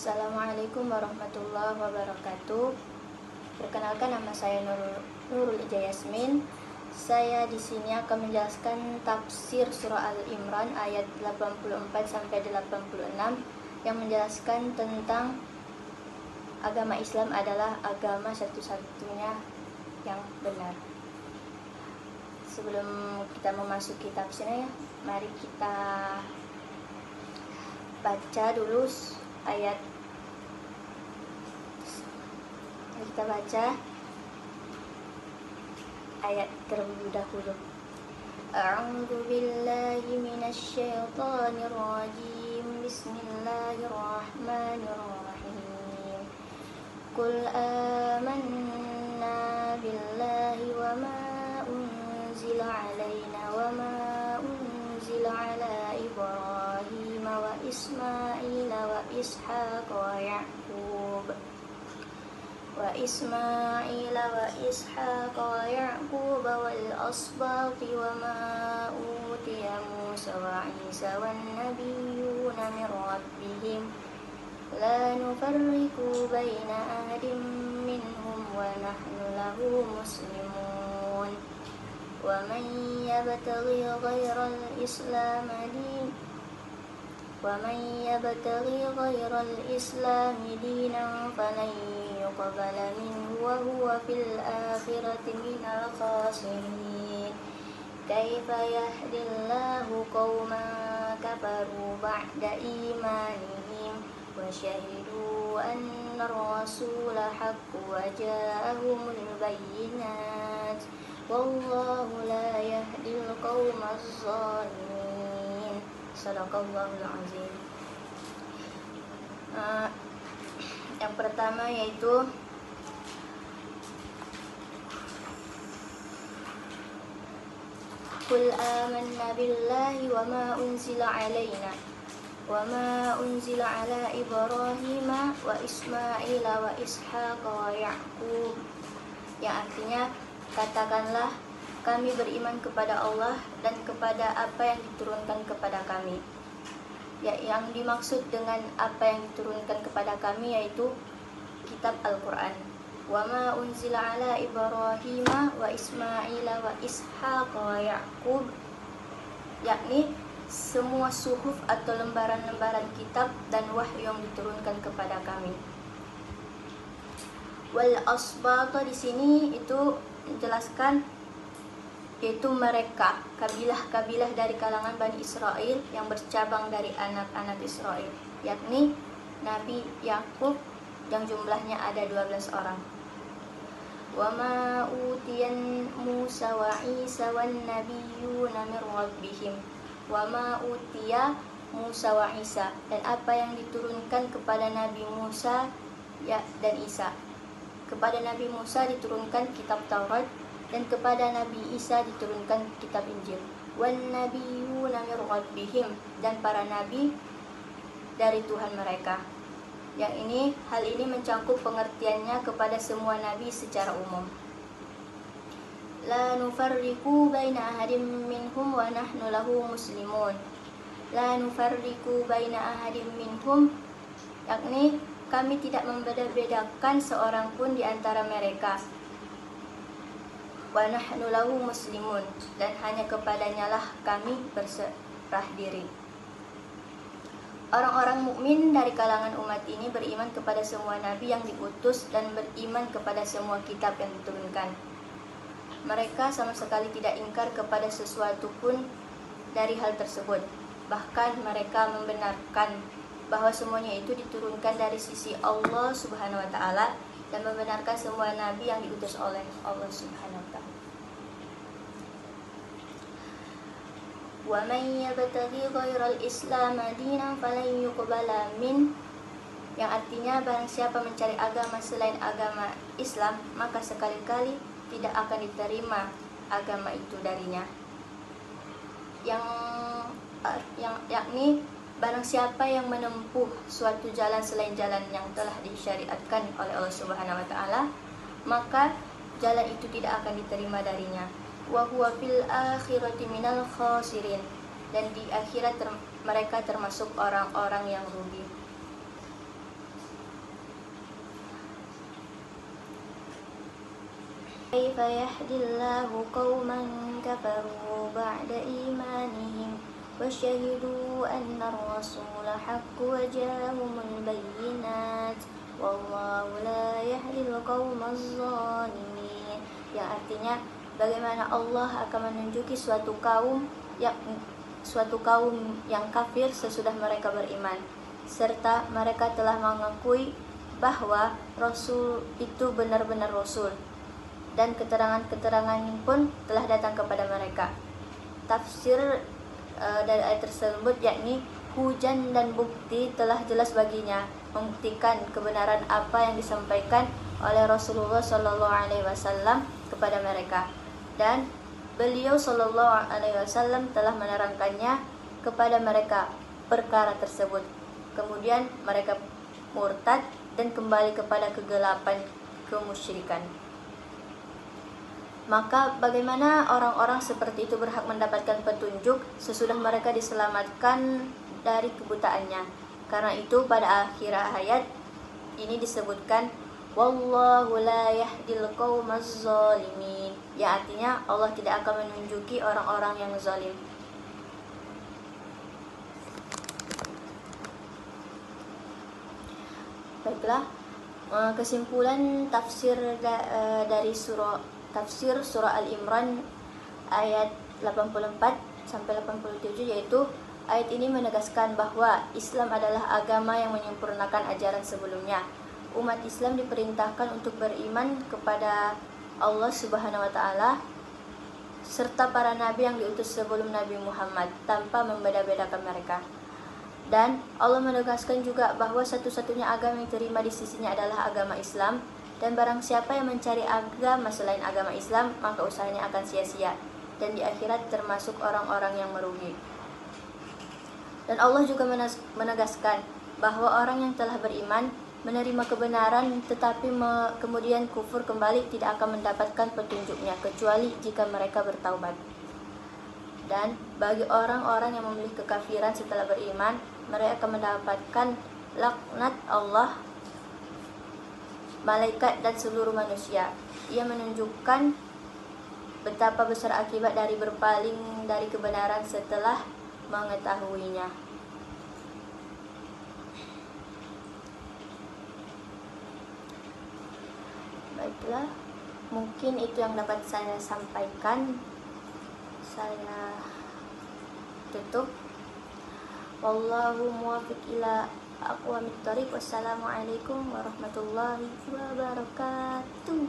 Assalamualaikum warahmatullahi wabarakatuh. Perkenalkan, nama saya Nurul Ija Yasmin. Saya di sini akan menjelaskan tafsir surah Al-Imran ayat 84 sampai 86 yang menjelaskan tentang agama Islam adalah agama satu-satunya yang benar. Sebelum kita memasuki tafsirnya, mari kita baca dulu ayat. Kita baca ayat terlebih dahulu. A'udzu billahi minasy syaithanir rajim. Bismillahirrahmanirrahim. Qul amanna billahi wa ma unzila alaina wa ma unzila ala Ibrahim wa Ismail wa Ishaq wa Ya'qub wal asbati wa ma utiya Musa wa Isa wan nabiyyuna min rabbihim la nufarriqu baina ahadin minhum wa nahnu lahu muslimun wa man yabtaghi ghayra al-islam dinan falan yuqbala minhu wa huwa fil akhirati minal khasirin. Kaifa yahdillahu qauman kafaru ba'da imanihim wa syahidu anna ar-rasula haqqun wa ja'ahumul bayyinat wallahu la yahdil qaumaz zalimin. Shadaqallahul azim. Yang pertama yaitu Qul amanna billahi wa ma unzila alaina wa ma unzila ala Ibrahim wa Ismail wa Ishaq wa Ya'qub, yang artinya katakanlah kami beriman kepada Allah dan kepada apa yang diturunkan kepada kami. Ya, yang dimaksud dengan apa yang diturunkan kepada kami yaitu kitab Al-Quran. Wa ma unzila ala Ibrahim wa Ismail wa Ishaq wa Ya'qub, yakni semua suhuf atau lembaran-lembaran kitab dan wahyu yang diturunkan kepada kami. Wal asbata di sini itu menjelaskan yaitu mereka, kabilah-kabilah dari kalangan Bani Israel yang bercabang dari anak-anak Israel, yakni Nabi Yakub yang jumlahnya ada 12 orang. Wa ma utiyan Musa wa Isa wan nabiyyuna min rabbihim. Wa ma utiya Musa wa Isa, dan apa yang diturunkan kepada Nabi Musa dan Isa. Kepada Nabi Musa diturunkan kitab Taurat, dan kepada Nabi Isa diturunkan kitab Injil. Wan nabiyyuna min rabbihim, dan para nabi dari Tuhan mereka. Yang hal ini mencakup pengertiannya kepada semua nabi secara umum. La nufarriqu baina ahadin minhum wa nahnu lahu muslimun. La nufarriqu baina ahadin minhum, yakni kami tidak membeda-bedakan seorang pun di antara mereka. Wa nahnu lahu muslimun, dan hanya kepadanya lah kami berserah diri. Orang-orang mukmin dari kalangan umat ini beriman kepada semua nabi yang diutus dan beriman kepada semua kitab yang diturunkan. Mereka sama sekali tidak ingkar kepada sesuatu pun dari hal tersebut. Bahkan mereka membenarkan bahwa semuanya itu diturunkan dari sisi Allah Subhanahu wa taala dan membenarkan semua nabi yang diutus oleh Allah Subhanahu wa taala. Wa man yabtaghi ghairal islam dinan falan yuqbala min, yang artinya barang siapa mencari agama selain agama Islam, maka sekali-kali tidak akan diterima agama itu darinya. Yakni barang siapa yang menempuh suatu jalan selain jalan yang telah disyariatkan oleh Allah Subhanahu wa taala, maka jalan itu tidak akan diterima darinya. Wa huwa fil akhirati minal khasirin, dan di akhirat mereka termasuk orang-orang yang rugi. كيف يهدي الله قوما كفروا بعد إيمانهم وشهدوا أن الرسول حق وجاءهم البينات والله لا يهدي القوم الظالمين. Yang artinya bagaimana Allah akan menunjuki suatu kaum yang kafir sesudah mereka beriman, serta mereka telah mengakui bahwa Rasul itu benar-benar Rasul, dan keterangan-keterangan pun telah datang kepada mereka. Tafsir dari ayat tersebut yakni hujan dan bukti telah jelas baginya, membuktikan kebenaran apa yang disampaikan oleh Rasulullah Shallallahu Alaihi Wasallam kepada mereka, dan beliau Shallallahu Alaihi Wasallam telah menerangkannya kepada mereka perkara tersebut. Kemudian mereka murtad dan kembali kepada kegelapan kemusyrikan. Maka bagaimana orang-orang seperti itu berhak mendapatkan petunjuk sesudah mereka diselamatkan dari kebutaannya? Karena itu pada akhir ayat ini disebutkan wallahu la yahdil qaumaz zalimin, yang artinya Allah tidak akan menunjuki orang-orang yang zalim. Baiklah, kesimpulan tafsir dari tafsir surah Al-Imran ayat 84 sampai 87, yaitu ayat ini menegaskan bahwa Islam adalah agama yang menyempurnakan ajaran sebelumnya. Umat Islam diperintahkan untuk beriman kepada Allah Subhanahu wa taala serta para nabi yang diutus sebelum Nabi Muhammad tanpa membeda-bedakan mereka. Dan Allah menegaskan juga bahwa satu-satunya agama yang diterima di sisinya adalah agama Islam, dan barang siapa yang mencari agama selain agama Islam, maka usahanya akan sia-sia, dan di akhirat termasuk orang-orang yang merugi. Dan Allah juga menegaskan bahwa orang yang telah beriman, menerima kebenaran tetapi kemudian kufur kembali, tidak akan mendapatkan petunjuknya kecuali jika mereka bertaubat. Dan bagi orang-orang yang memilih kekafiran setelah beriman, mereka akan mendapatkan laknat Allah, malaikat dan seluruh manusia. Ia menunjukkan betapa besar akibat dari berpaling dari kebenaran setelah mengetahuinya. Baiklah, mungkin itu yang dapat saya sampaikan. Saya tutup. Wallahu muwaffiq ila aqwamit thoriq. Wassalamualaikum warahmatullahi wabarakatuh.